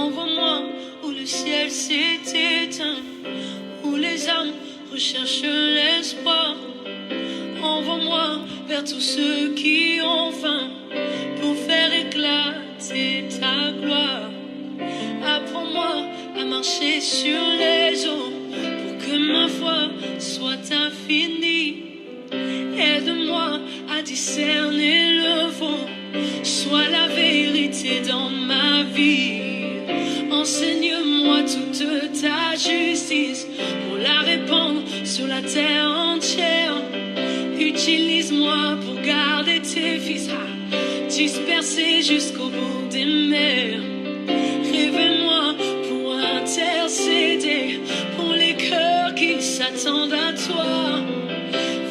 Envoie-moi où le ciel s'est éteint, où les âmes recherchent l'espoir. Envoie-moi vers tous ceux qui ont faim pour faire éclater ta gloire. Apprends-moi à marcher sur les eaux pour que ma foi soit infinie. Aide-moi à discerner le faux, sois la vérité dans ma vie. Enseigne-moi toute ta justice pour la répandre sur la terre entière. Utilise-moi pour garder tes fils dispersés jusqu'au bout des mers. Révèle-moi pour intercéder pour les cœurs qui s'attendent à toi.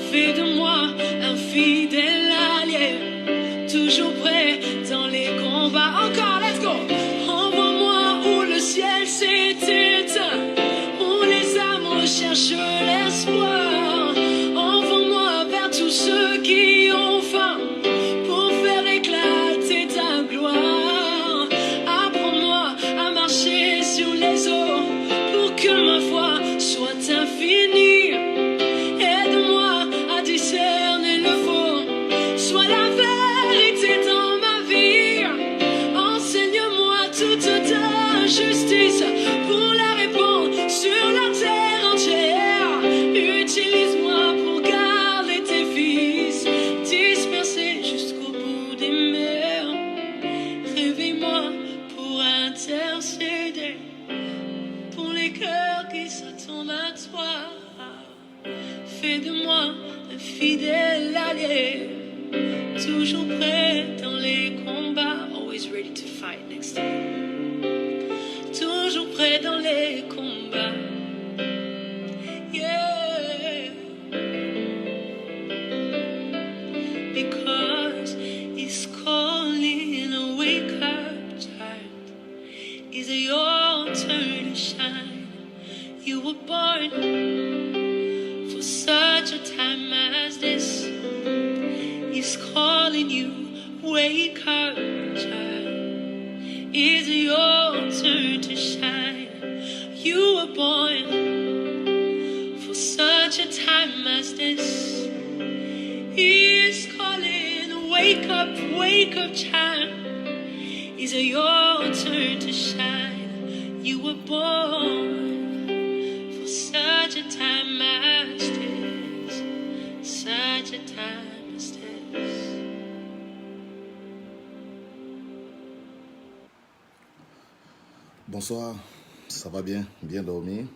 Fais de moi un fidèle allié, toujours prêt dans les combats. Encore, let's go! Envoie-moi où le ciel s'est éteint, où les âmes recherchent l'espoir. Envoie-moi vers tous ceux qui ont faim pour faire éclater ta gloire. Apprends-moi à marcher sur les eaux pour que ma foi soit infinie. Aide-moi à discerner le faux, sois la vérité dans ma vie. Enseigne-moi toute ta justice pour la répandre sur la terre entière. Utilise-moi pour garder tes fils dispersés jusqu'au bout des mers. Réveille-moi pour intercéder pour les cœurs qui s'attendent à toi. Fais de moi un fidèle allié, toujours prêt dans les combats. Always ready to fight next time. Toujours prêt dans les combats. Yeah. Because he's calling a wake up child. Is it your turn to shine? You were born for such a time as this. He's calling you, wake up, child. Is it your turn to shine? You were born for such a time as this. He's calling, wake up, child. Is it your turn to shine? You were born for such a time as this, such a time as this. Bonsoir, ça va bien, bien dormi.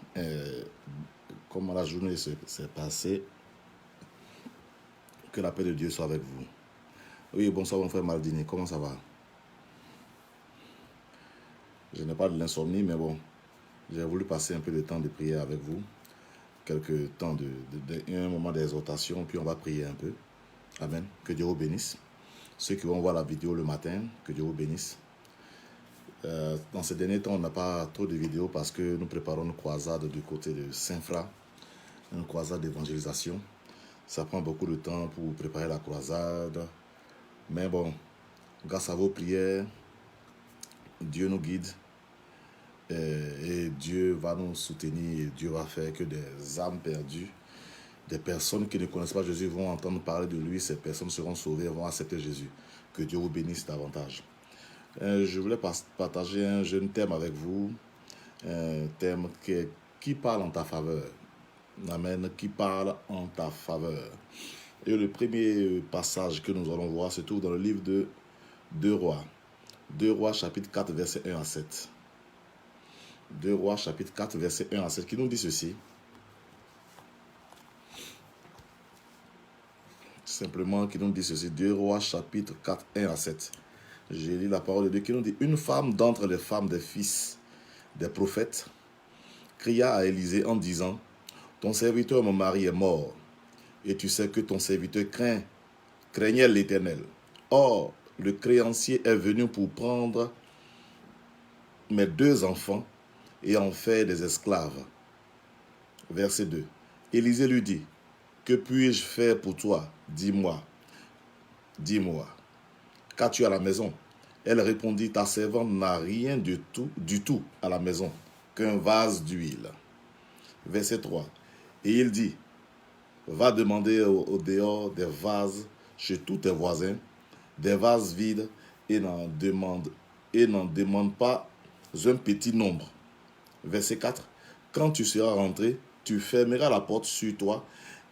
Comment la journée s'est passée? Que la paix de Dieu soit avec vous. Oui, bonsoir mon frère Maldini, comment ça va? Je n'ai pas de l'insomnie, mais bon, j'ai voulu passer un peu de temps de prière avec vous. Quelques temps un moment d'exhortation, puis on va prier un peu. Amen. Que Dieu vous bénisse. Ceux qui vont voir la vidéo le matin, que Dieu vous bénisse. Dans ces derniers temps, on n'a pas trop de vidéos parce que nous préparons une croisade du côté de Saint-Fra, une croisade d'évangélisation. Ça prend beaucoup de temps pour préparer la croisade. Mais bon, grâce à vos prières, Dieu nous guide et Dieu va nous soutenir et Dieu va faire que des âmes perdues, des personnes qui ne connaissent pas Jésus vont entendre parler de lui, ces personnes seront sauvées et vont accepter Jésus. Que Dieu vous bénisse davantage. Je voulais partager un jeune thème avec vous, un thème qui parle en ta faveur. Amen, qui parle en ta faveur. Et le premier passage que nous allons voir se trouve dans le livre de 2 Rois. 2 Rois chapitre 4 verset 1 à 7. 2 Rois chapitre 4 verset 1 à 7 qui nous dit ceci. Simplement qui nous dit ceci. 2 Rois chapitre 4 1 à 7. J'ai lu la parole de Dieu qui nous dit: une femme d'entre les femmes des fils des prophètes cria à Élisée en disant: ton serviteur mon mari est mort, et tu sais que ton serviteur craignait l'Éternel. Or, le créancier est venu pour prendre mes 2 enfants et en faire des esclaves. Verset 2. Élisée lui dit: que puis-je faire pour toi? Dis-moi. Qu'as-tu à la maison? Elle répondit, ta servante n'a rien du tout à la maison qu'un vase d'huile. Verset 3. Et il dit, va demander au dehors des vases chez tous tes voisins, des vases vides, et n'en demande pas un petit nombre. Verset 4. Quand tu seras rentré, tu fermeras la porte sur toi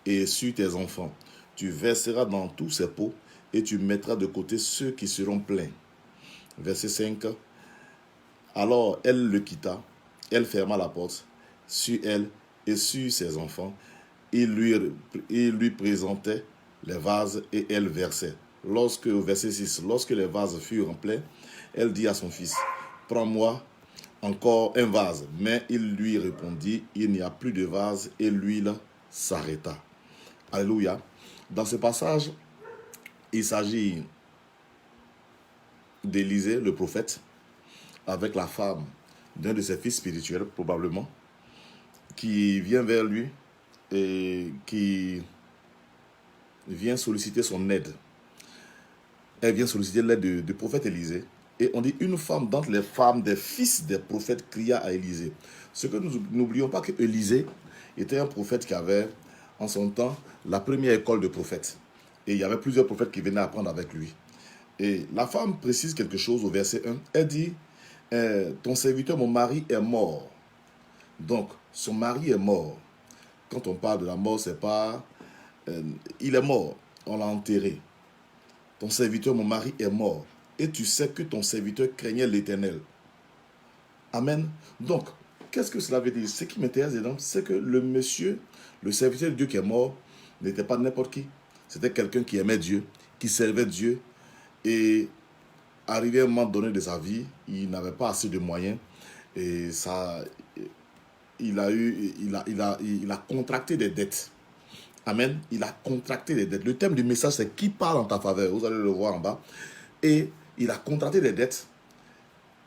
et sur tes enfants. Tu verseras dans tous ces pots et tu mettras de côté ceux qui seront pleins. Verset 5. Alors elle le quitta, elle ferma la porte sur elle et sur ses enfants. Il lui présentait les vases et elle versait. Verset 6, lorsque les vases furent pleins, elle dit à son fils, prends-moi encore un vase. Mais il lui répondit, il n'y a plus de vase, et l'huile s'arrêta. Alléluia. Dans ce passage, il s'agit d'Élisée, le prophète, avec la femme d'un de ses fils spirituels, probablement, qui vient vers lui et qui vient solliciter son aide. Elle vient solliciter l'aide du prophète Élisée. Et on dit, une femme d'entre les femmes des fils des prophètes cria à Élisée. Ce que nous n'oublions pas, que Élisée était un prophète qui avait, en son temps, la première école de prophètes. Et il y avait plusieurs prophètes qui venaient apprendre avec lui. Et la femme précise quelque chose au verset 1. Elle dit, ton serviteur, mon mari, est mort. Donc, son mari est mort. Quand on parle de la mort, c'est pas... il est mort, on l'a enterré. Ton serviteur, mon mari, est mort. Et tu sais que ton serviteur craignait l'Éternel. Amen. Donc, qu'est-ce que cela veut dire? Ce qui m'intéresse dedans, c'est que le monsieur, le serviteur de Dieu qui est mort, n'était pas n'importe qui. C'était quelqu'un qui aimait Dieu, qui servait Dieu. Et arrivé à un moment donné de sa vie, il n'avait pas assez de moyens. Et ça, il a contracté des dettes. Amen. Il a contracté des dettes. Le thème du message, c'est qui parle en ta faveur. Vous allez le voir en bas. Et il a contracté des dettes.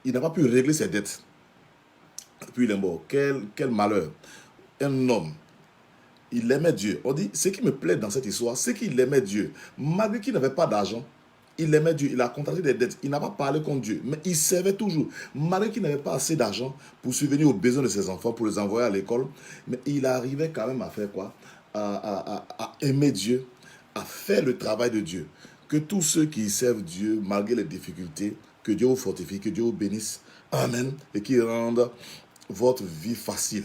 Il n'a pas pu régler ses dettes. Puis il est mort. Quel malheur. Un homme. Il aimait Dieu. On dit, ce qui me plaît dans cette histoire, c'est qu'il aimait Dieu. Malgré qu'il n'avait pas d'argent, il aimait Dieu. Il a contracté des dettes. Il n'a pas parlé contre Dieu. Mais il servait toujours. Malgré qu'il n'avait pas assez d'argent pour subvenir aux besoins de ses enfants, pour les envoyer à l'école. Mais il arrivait quand même à faire quoi? À aimer Dieu, à faire le travail de Dieu. Que tous ceux qui servent Dieu, malgré les difficultés, que Dieu vous fortifie, que Dieu vous bénisse. Amen. Et qu'il rende votre vie facile.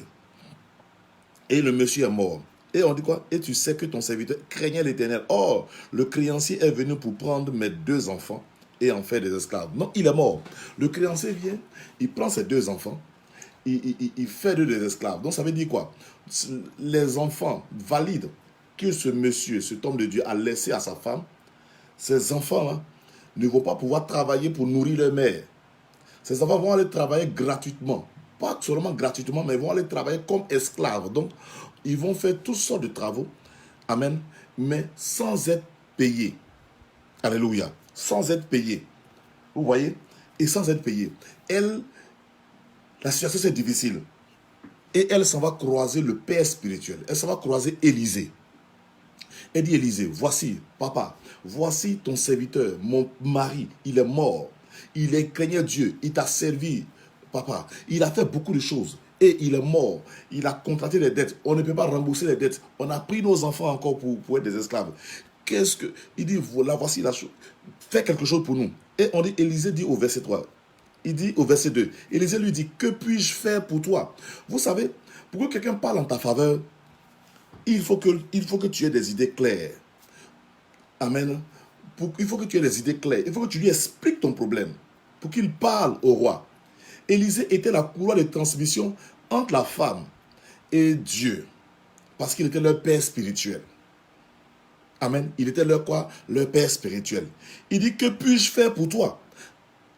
Et le monsieur est mort. Et on dit quoi? Et tu sais que ton serviteur craignait l'Éternel. Or, le créancier est venu pour prendre mes 2 enfants et en faire des esclaves. Non, il est mort. Le créancier vient, il prend ses 2 enfants, il fait d'eux des esclaves. Donc ça veut dire quoi? Les enfants valides que ce monsieur, cet homme de Dieu a laissé à sa femme, ces enfants-là ne vont pas pouvoir travailler pour nourrir leur mère. Ces enfants vont aller travailler gratuitement. Pas seulement gratuitement, mais ils vont aller travailler comme esclaves. Donc, ils vont faire toutes sortes de travaux. Amen. Mais sans être payés. Alléluia. Sans être payés. Vous voyez? Et sans être payés. La situation c'est difficile. Et elle s'en va croiser le père spirituel. Elle s'en va croiser Élisée. Elle dit, Élisée, voici, papa, voici ton serviteur, mon mari, il est mort. Il est craignait Dieu, il t'a servi, papa. Il a fait beaucoup de choses et il est mort. Il a contracté des dettes. On ne peut pas rembourser les dettes. On a pris nos enfants encore pour être des esclaves. Il dit, voilà, voici la chose. Fais quelque chose pour nous. Et on dit, Élisée dit au verset 3. Il dit au verset 2. Élisée lui dit, que puis-je faire pour toi? Vous savez, pour que quelqu'un parle en ta faveur, il faut que tu aies des idées claires. Amen. Il faut que tu aies des idées claires. Il faut que tu lui expliques ton problème pour qu'il parle au roi. Élisée était la courroie de transmission entre la femme et Dieu. Parce qu'il était leur père spirituel. Amen. Il était leur quoi? Leur père spirituel. Il dit, que puis-je faire pour toi?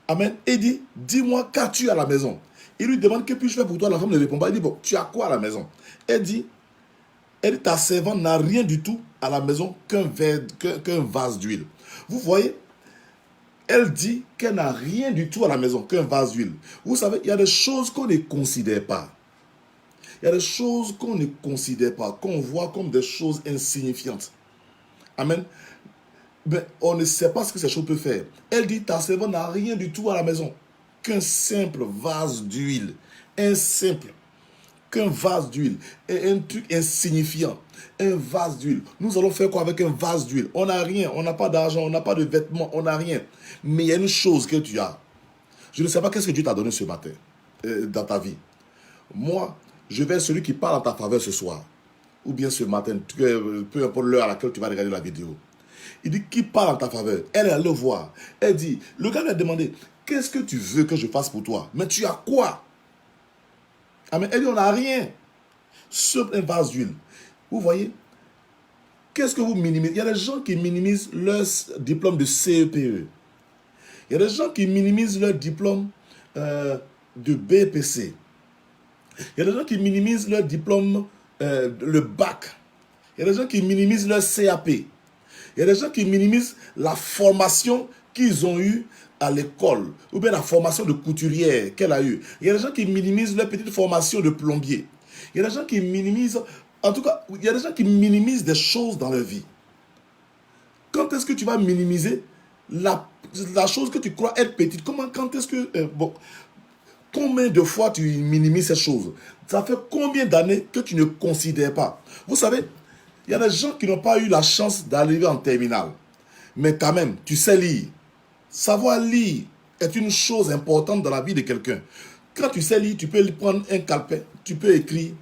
Amen. Et il dit, dis-moi, qu'as-tu à la maison? Il lui demande, que puis-je faire pour toi? La femme ne répond pas. Il dit, bon, tu as quoi à la maison? Elle dit, ta servante n'a rien du tout à la maison qu'un vase d'huile. Vous voyez, elle dit qu'elle n'a rien du tout à la maison qu'un vase d'huile. Vous savez, il y a des choses qu'on ne considère pas. Il y a des choses qu'on ne considère pas, qu'on voit comme des choses insignifiantes. Amen. Mais on ne sait pas ce que ces choses peuvent faire. Elle dit, ta servante n'a rien du tout à la maison. Qu'un simple vase d'huile. Un simple. Qu'un vase d'huile. Et un truc insignifiant. Un vase d'huile. Nous allons faire quoi avec un vase d'huile? On n'a rien. On n'a pas d'argent. On n'a pas de vêtements. On n'a rien. Mais il y a une chose que tu as. Je ne sais pas qu'est-ce que Dieu t'a donné ce matin. Dans ta vie. Moi, je vais être celui qui parle en ta faveur ce soir. Ou bien ce matin. Peu importe l'heure à laquelle tu vas regarder la vidéo. Il dit, qui parle en ta faveur? Elle est allée le voir. Elle dit, le gars lui a demandé, qu'est-ce que tu veux que je fasse pour toi? Mais tu as quoi? Amen. Elle dit, on n'a rien. Sauf un vase d'huile. Vous voyez? Qu'est-ce que vous minimisez? Il y a des gens qui minimisent leur diplôme de CEPE. Il y a des gens qui minimisent leur diplôme de BPC. Il y a des gens qui minimisent leur diplôme, le bac. Il y a des gens qui minimisent leur CAP. Il y a des gens qui minimisent la formation qu'ils ont eue à l'école, ou bien la formation de couturière qu'elle a eue. Il y a des gens qui minimisent leur petite formation de plombier. Il y a des gens qui minimisent, en tout cas, il y a des gens qui minimisent des choses dans leur vie. Quand est-ce que tu vas minimiser la chose que tu crois être petite? Quand est-ce que... combien de fois tu minimises ces choses? Ça fait combien d'années que tu ne considères pas? Vous savez, il y a des gens qui n'ont pas eu la chance d'arriver en terminale. Mais quand même, tu sais lire. Savoir lire est une chose importante dans la vie de quelqu'un. Quand tu sais lire, tu peux prendre un calepin, tu peux écrire,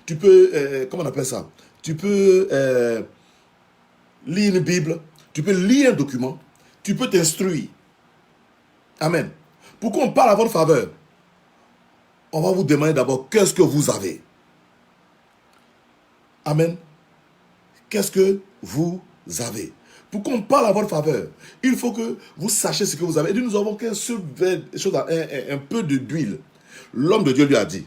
tu peux, comment on appelle ça? Tu peux lire une Bible, tu peux lire un document, tu peux t'instruire. Amen. Pourquoi on parle à votre faveur? On va vous demander d'abord, qu'est-ce que vous avez? Amen. Qu'est-ce que vous avez? Pour qu'on parle à votre faveur, il faut que vous sachiez ce que vous avez. Et nous avons qu'un seul chose, un peu d'huile. L'homme de Dieu lui a dit,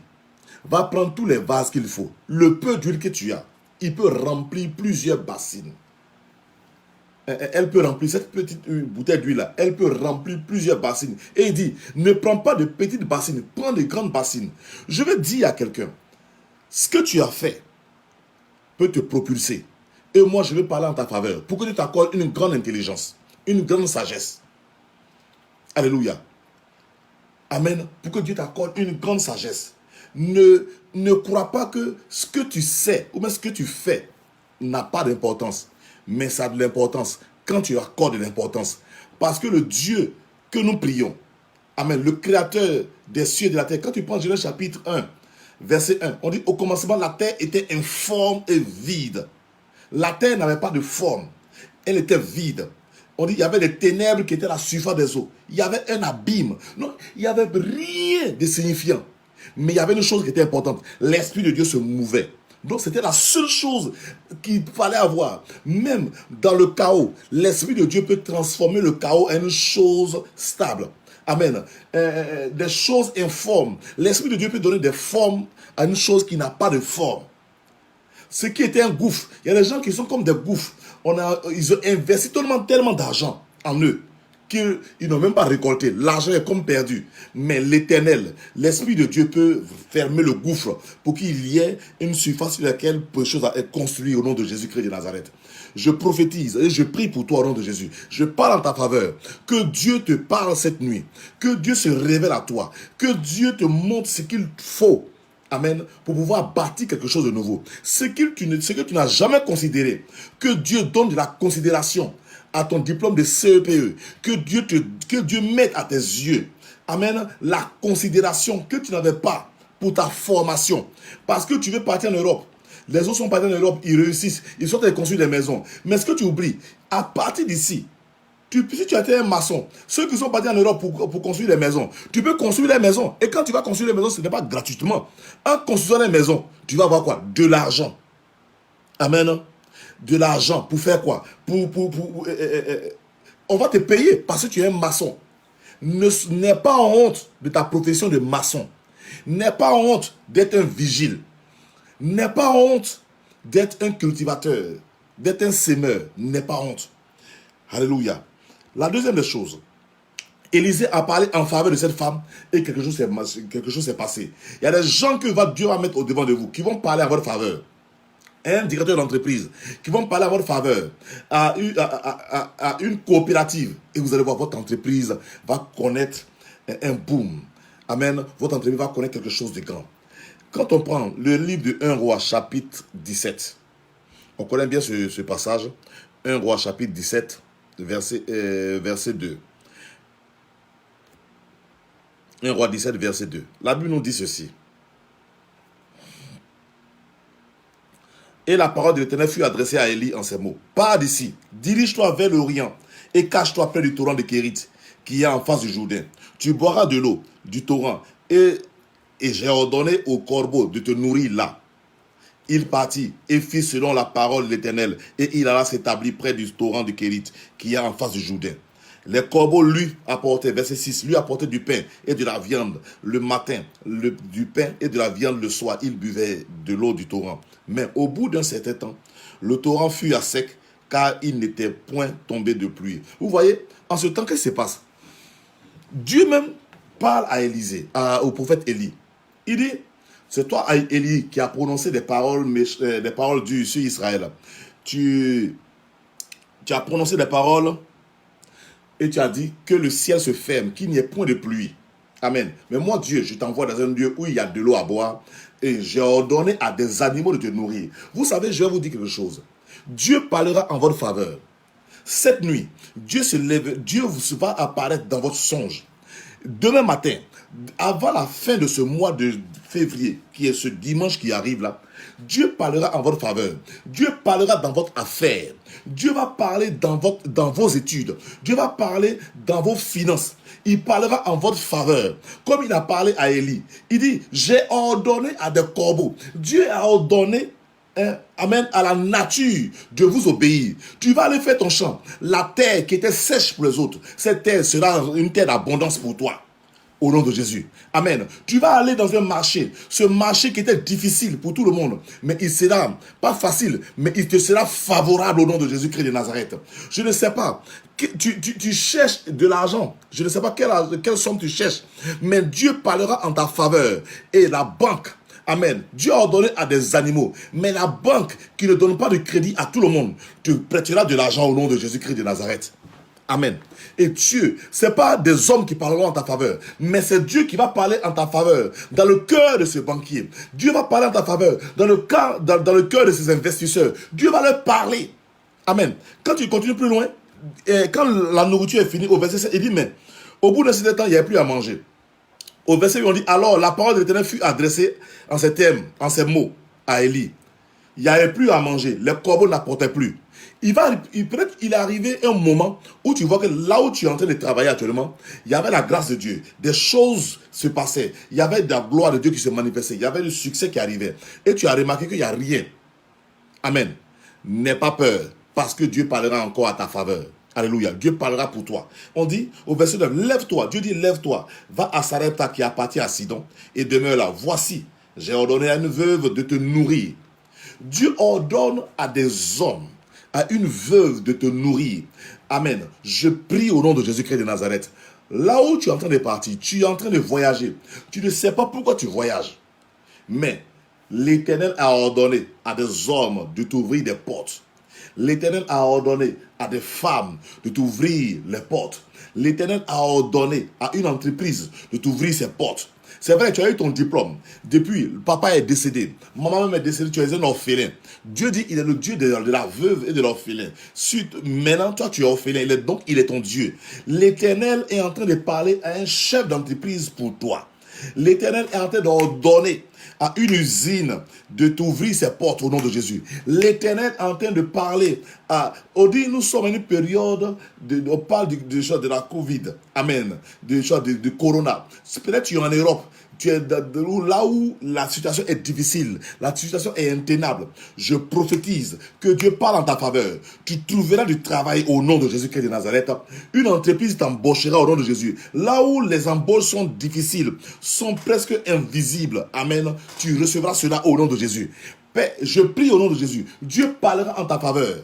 va prendre tous les vases qu'il faut. Le peu d'huile que tu as, il peut remplir plusieurs bassines. Elle peut remplir cette petite bouteille d'huile-là. Elle peut remplir plusieurs bassines. Et il dit, ne prends pas de petites bassines, prends de grandes bassines. Je vais dire à quelqu'un, ce que tu as fait peut te propulser. Et moi, je vais parler en ta faveur pour que tu t'accordes une grande intelligence, une grande sagesse. Alléluia. Amen. Pour que Dieu t'accorde une grande sagesse. Ne crois pas que ce que tu sais ou même ce que tu fais n'a pas d'importance. Mais ça a de l'importance quand tu accordes de l'importance. Parce que le Dieu que nous prions, Amen, le créateur des cieux et de la terre, quand tu prends Genèse chapitre 1, verset 1, on dit au commencement la terre était informe et vide. La terre n'avait pas de forme. Elle était vide. On dit qu'il y avait des ténèbres qui étaient à la surface des eaux. Il y avait un abîme. Non, il n'y avait rien de signifiant. Mais il y avait une chose qui était importante. L'Esprit de Dieu se mouvait. Donc c'était la seule chose qu'il fallait avoir. Même dans le chaos, l'Esprit de Dieu peut transformer le chaos en une chose stable. Amen. Des choses informes. L'Esprit de Dieu peut donner des formes à une chose qui n'a pas de forme. Ce qui était un gouffre. Il y a des gens qui sont comme des gouffres. Ils ont investi tellement d'argent en eux qu'ils n'ont même pas récolté. L'argent est comme perdu. Mais l'Éternel, l'Esprit de Dieu peut fermer le gouffre pour qu'il y ait une surface sur laquelle peu de choses être construites au nom de Jésus-Christ de Nazareth. Je prophétise et je prie pour toi au nom de Jésus. Je parle en ta faveur. Que Dieu te parle cette nuit. Que Dieu se révèle à toi. Que Dieu te montre ce qu'il faut. Amen. Pour pouvoir bâtir quelque chose de nouveau. Ce que tu n'as jamais considéré. Que Dieu donne de la considération à ton diplôme de CEPE. Que Dieu mette à tes yeux. Amen. La considération que tu n'avais pas pour ta formation. Parce que tu veux partir en Europe. Les autres sont partis en Europe. Ils réussissent. Ils sont allés construire des maisons. Mais ce que tu oublies, à partir d'ici, si tu étais un maçon, ceux qui sont partis en Europe pour construire des maisons, tu peux construire des maisons. Et quand tu vas construire des maisons, ce n'est pas gratuitement. En construisant des maisons, tu vas avoir quoi? De l'argent. Amen. De l'argent. Pour faire quoi? On va te payer parce que tu es un maçon. N'aie pas honte de ta profession de maçon. N'aie pas honte d'être un vigile. N'aie pas honte d'être un cultivateur, d'être un semeur. N'aie pas honte. Alléluia. La deuxième des choses, Élisée a parlé en faveur de cette femme et quelque chose s'est passé. Il y a des gens que Dieu va mettre au devant de vous qui vont parler en votre faveur. un directeur d'entreprise qui vont parler à votre faveur, à une coopérative, et vous allez voir, votre entreprise va connaître un boom. Amen. Votre entreprise va connaître quelque chose de grand. Quand on prend le livre de 1 Roi chapitre 17, on connaît bien ce passage, 1 Roi chapitre 17, verset 2. 1 Roi 17, verset 2. La Bible nous dit ceci. Et la parole de l'Éternel fut adressée à Élie en ces mots. Pars d'ici, dirige-toi vers l'Orient et cache-toi près du torrent de Kérit qui est en face du Jourdain. Tu boiras de l'eau du torrent et j'ai ordonné au corbeau de te nourrir là. Il partit et fit selon la parole de l'Éternel et il alla s'établir près du torrent de Kérit qui est en face du Jourdain. Les corbeaux lui apportaient, verset 6, lui apportaient du pain et de la viande le matin, du pain et de la viande le soir. Il buvait de l'eau du torrent. Mais au bout d'un certain temps, le torrent fut à sec car il n'était point tombé de pluie. Vous voyez, en ce temps, qu'est-ce qui se passe? Dieu même parle à Élisée, au prophète Élie. Il dit, c'est toi, Élie, qui a prononcé des paroles dures sur Israël. Tu as prononcé des paroles et tu as dit que le ciel se ferme, qu'il n'y ait point de pluie. Amen. Mais moi, Dieu, je t'envoie dans un lieu où il y a de l'eau à boire et j'ai ordonné à des animaux de te nourrir. Vous savez, je vais vous dire quelque chose. Dieu parlera en votre faveur. Cette nuit, Dieu se lève, Dieu va apparaître dans votre songe. Demain matin, avant la fin de ce mois de février, qui est ce dimanche qui arrive là, Dieu parlera en votre faveur. Dieu parlera dans votre affaire. Dieu va parler dans vos études. Dieu va parler dans vos finances. Il parlera en votre faveur. Comme il a parlé à Élie. Il dit, j'ai ordonné à des corbeaux. Dieu a ordonné, amen, à la nature de vous obéir. Tu vas aller faire ton champ. La terre qui était sèche pour les autres, cette terre sera une terre d'abondance pour toi. Au nom de Jésus. Amen. Tu vas aller dans un marché. Ce marché qui était difficile pour tout le monde. Mais il sera pas facile. Mais il te sera favorable au nom de Jésus-Christ de Nazareth. Je ne sais pas. Tu cherches de l'argent. Je ne sais pas quelle somme tu cherches. Mais Dieu parlera en ta faveur. Et la banque. Amen. Dieu a ordonné à des animaux. Mais la banque qui ne donne pas de crédit à tout le monde te prêtera de l'argent au nom de Jésus-Christ de Nazareth. Amen. Et Dieu, ce n'est pas des hommes qui parleront en ta faveur, mais c'est Dieu qui va parler en ta faveur dans le cœur de ce banquier. Dieu va parler en ta faveur dans le cœur de ces investisseurs. Dieu va leur parler. Amen. Quand tu continues plus loin, quand la nourriture est finie, au verset 7, il dit, mais au bout d'un certain temps, il n'y avait plus à manger. Au verset 8, on dit, alors la parole de l'Éternel fut adressée en ces termes, en ces mots, à Élie. Il n'y avait plus à manger, les corbeaux n'apportaient plus. Peut-être qu'il est arrivé un moment où tu vois que là où tu es en train de travailler actuellement, il y avait la grâce de Dieu. Des choses se passaient. Il y avait de la gloire de Dieu qui se manifestait. Il y avait du succès qui arrivait. Et tu as remarqué qu'il n'y a rien. Amen. N'aie pas peur parce que Dieu parlera encore à ta faveur. Alléluia. Dieu parlera pour toi. On dit au verset 9, lève-toi. Dieu dit, lève-toi. Va à Sarepta qui appartient à Sidon et demeure là. Voici, j'ai ordonné à une veuve de te nourrir. Dieu ordonne à des hommes, à une veuve de te nourrir. Amen. Je prie au nom de Jésus-Christ de Nazareth. Là où tu es en train de partir, tu es en train de voyager. Tu ne sais pas pourquoi tu voyages. Mais l'Éternel a ordonné à des hommes de t'ouvrir des portes. L'Éternel a ordonné à des femmes de t'ouvrir les portes. L'Éternel a ordonné à une entreprise de t'ouvrir ses portes. C'est vrai, tu as eu ton diplôme. Depuis, papa est décédé. Maman même est décédée, tu es un orphelin. Dieu dit, il est le Dieu de la veuve et de l'orphelin. Maintenant, toi, tu es orphelin. Donc, il est ton Dieu. L'Éternel est en train de parler à un chef d'entreprise pour toi. L'Éternel est en train d'ordonner à une usine de t'ouvrir ses portes au nom de Jésus. L'Éternel est en train de parler à... On dit, nous sommes à une période, on parle de la Covid. Amen. De Corona. Peut-être tu es en Europe. Tu es là où la situation est difficile, la situation est intenable. Je prophétise que Dieu parle en ta faveur. Tu trouveras du travail au nom de Jésus-Christ de Nazareth. Une entreprise t'embauchera au nom de Jésus. Là où les embauches sont difficiles, sont presque invisibles. Amen. Tu recevras cela au nom de Jésus. Père, je prie au nom de Jésus. Dieu parlera en ta faveur.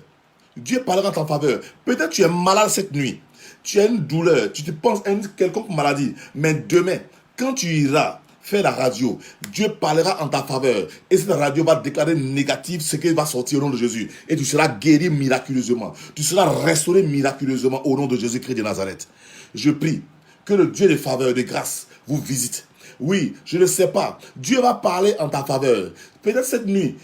Dieu parlera en ta faveur. Peut-être tu es malade cette nuit. Tu as une douleur. Tu te penses à une quelconque maladie. Mais demain, quand tu iras faire la radio. Dieu parlera en ta faveur. Et cette radio va déclarer négatif ce qui va sortir au nom de Jésus. Et tu seras guéri miraculeusement. Tu seras restauré miraculeusement au nom de Jésus-Christ de Nazareth. Je prie que le Dieu de faveur, de grâce, vous visite. Oui, je ne sais pas. Dieu va parler en ta faveur. Peut-être cette nuit,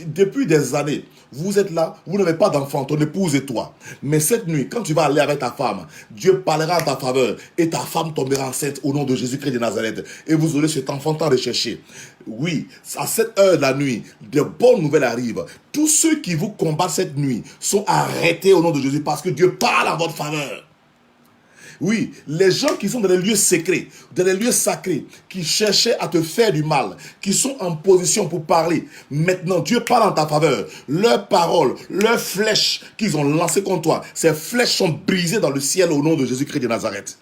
depuis des années, vous êtes là, vous n'avez pas d'enfant, ton épouse et toi. Mais cette nuit, quand tu vas aller avec ta femme, Dieu parlera en ta faveur et ta femme tombera enceinte au nom de Jésus-Christ de Nazareth. Et vous aurez cet enfant tant recherché. Oui, à cette heure de la nuit, de bonnes nouvelles arrivent. Tous ceux qui vous combattent cette nuit sont arrêtés au nom de Jésus parce que Dieu parle en votre faveur. Oui, les gens qui sont dans les lieux secrets, dans les lieux sacrés, qui cherchaient à te faire du mal, qui sont en position pour parler, maintenant Dieu parle en ta faveur. Leurs paroles, leurs flèches qu'ils ont lancées contre toi, ces flèches sont brisées dans le ciel au nom de Jésus-Christ de Nazareth.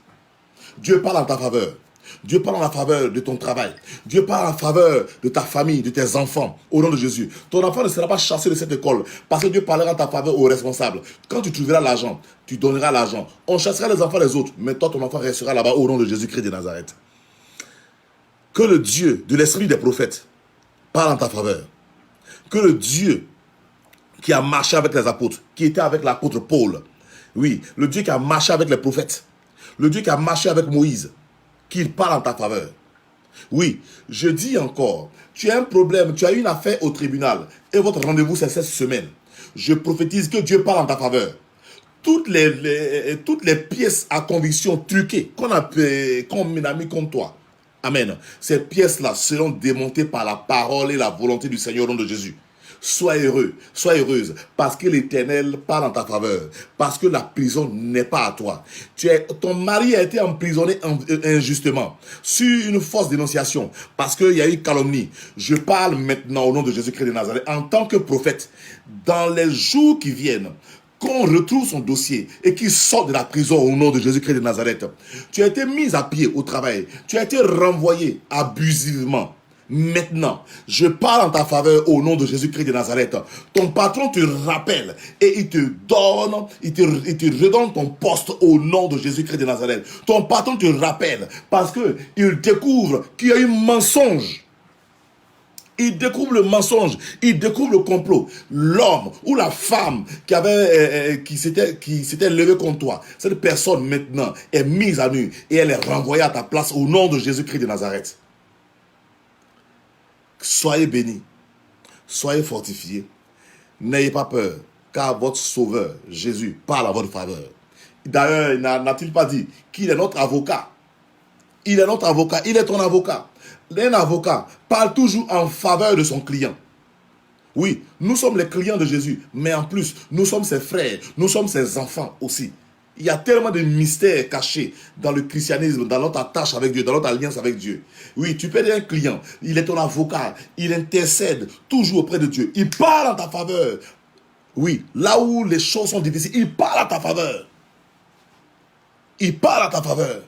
Dieu parle en ta faveur. Dieu parle en faveur de ton travail. Dieu parle en faveur de ta famille, de tes enfants, au nom de Jésus. Ton enfant ne sera pas chassé de cette école parce que Dieu parlera en ta faveur aux responsables. Quand tu trouveras l'argent, tu donneras l'argent. On chassera les enfants des autres, mais toi, ton enfant restera là-bas au nom de Jésus-Christ de Nazareth. Que le Dieu de l'esprit des prophètes parle en ta faveur. Que le Dieu qui a marché avec les apôtres, qui était avec l'apôtre Paul, oui, le Dieu qui a marché avec les prophètes, le Dieu qui a marché avec Moïse, qu'il parle en ta faveur. Oui, je dis encore, tu as un problème, tu as une affaire au tribunal et votre rendez-vous c'est cette semaine. Je prophétise que Dieu parle en ta faveur. Toutes les pièces à conviction truquées qu'on a mis contre toi. Amen. Ces pièces-là seront démontées par la parole et la volonté du Seigneur au nom de Jésus. Sois heureux, sois heureuse, parce que l'Éternel parle en ta faveur, parce que la prison n'est pas à toi. Ton mari a été emprisonné injustement, sur une fausse dénonciation, parce qu'il y a eu calomnie. Je parle maintenant au nom de Jésus-Christ de Nazareth, en tant que prophète, dans les jours qui viennent, qu'on retrouve son dossier et qu'il sort de la prison au nom de Jésus-Christ de Nazareth. Tu as été mis à pied au travail, tu as été renvoyé abusivement. Maintenant, je parle en ta faveur au nom de Jésus-Christ de Nazareth. Ton patron te rappelle et il te redonne ton poste au nom de Jésus-Christ de Nazareth. Ton patron te rappelle parce qu'il découvre qu'il y a eu mensonge. Il découvre le mensonge, il découvre le complot. L'homme ou la femme qui s'était levé contre toi, cette personne maintenant est mise à nu et elle est renvoyée à ta place au nom de Jésus-Christ de Nazareth. Soyez bénis, soyez fortifiés, n'ayez pas peur, car votre Sauveur, Jésus, parle à votre faveur. D'ailleurs, n'a-t-il pas dit qu'il est notre avocat? Il est notre avocat, il est ton avocat. Un avocat parle toujours en faveur de son client. Oui, nous sommes les clients de Jésus, mais en plus, nous sommes ses frères, nous sommes ses enfants aussi. Il y a tellement de mystères cachés dans le christianisme, dans notre attache avec Dieu, dans notre alliance avec Dieu. Oui, tu peux être un client, il est ton avocat, il intercède toujours auprès de Dieu. Il parle en ta faveur. Oui, là où les choses sont difficiles, il parle en ta faveur. Il parle en ta faveur.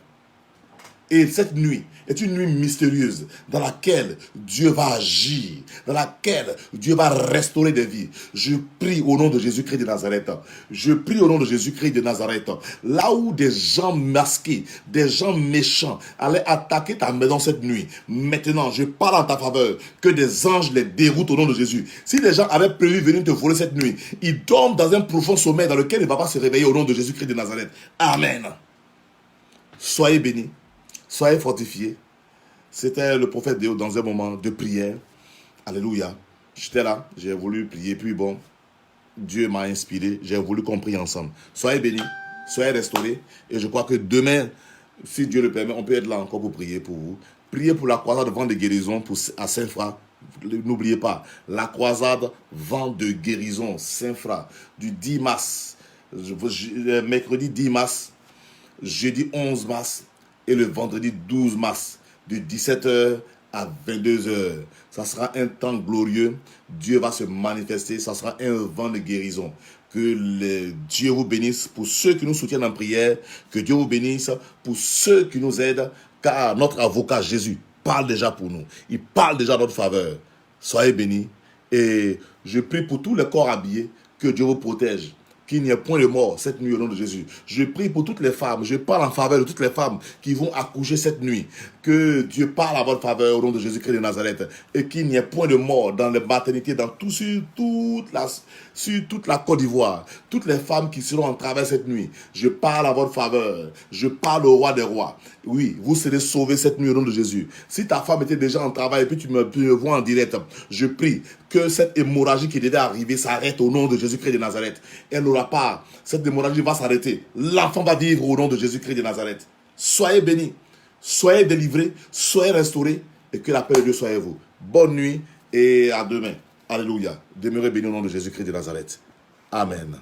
Et cette nuit est une nuit mystérieuse dans laquelle Dieu va agir, dans laquelle Dieu va restaurer des vies. Je prie au nom de Jésus-Christ de Nazareth. Je prie au nom de Jésus-Christ de Nazareth. Là où des gens masqués, des gens méchants allaient attaquer ta maison cette nuit, maintenant je parle en ta faveur, que des anges les déroutent au nom de Jésus. Si des gens avaient prévu venir te voler cette nuit, ils dorment dans un profond sommeil dans lequel il ne va pas se réveiller au nom de Jésus-Christ de Nazareth. Amen. Soyez bénis. Soyez fortifiés. C'était le prophète Déo dans un moment de prière. Alléluia. J'étais là, j'ai voulu prier, puis bon, Dieu m'a inspiré, j'ai voulu qu'on prie ensemble. Soyez bénis, soyez restaurés. Et je crois que demain, si Dieu le permet, on peut être là encore pour prier pour vous. Priez pour la croisade vent de guérison à Saint-Fra. N'oubliez pas, la croisade vent de guérison Saint-Fra du 10 mars, mercredi 10 mars, jeudi 11 mars, et le vendredi 12 mars, de 17h à 22h. Ça sera un temps glorieux. Dieu va se manifester. Ça sera un vent de guérison. Que Dieu vous bénisse pour ceux qui nous soutiennent en prière. Que Dieu vous bénisse pour ceux qui nous aident. Car notre avocat Jésus parle déjà pour nous. Il parle déjà en notre faveur. Soyez bénis. Et je prie pour tous les corps habillés. Que Dieu vous protège. qu'il n'y ait point de mort cette nuit au nom de Jésus. Je prie pour toutes les femmes, je parle en faveur de toutes les femmes qui vont accoucher cette nuit. Que Dieu parle à votre faveur au nom de Jésus-Christ de Nazareth et qu'il n'y ait point de mort dans les maternités, sur toute la Côte d'Ivoire. Toutes les femmes qui seront en travail cette nuit, je parle à votre faveur. Je parle au roi des rois. Oui, vous serez sauvés cette nuit au nom de Jésus. Si ta femme était déjà en travail et puis tu me vois en direct, je prie que cette hémorragie qui devait arriver s'arrête au nom de Jésus-Christ de Nazareth. Elle n'aura pas. Cette hémorragie va s'arrêter. L'enfant va vivre au nom de Jésus-Christ de Nazareth. Soyez bénis. Soyez délivrés, soyez restaurés et que la paix de Dieu soit avec vous. Bonne nuit et à demain. Alléluia. Demeurez bénis au nom de Jésus-Christ de Nazareth. Amen.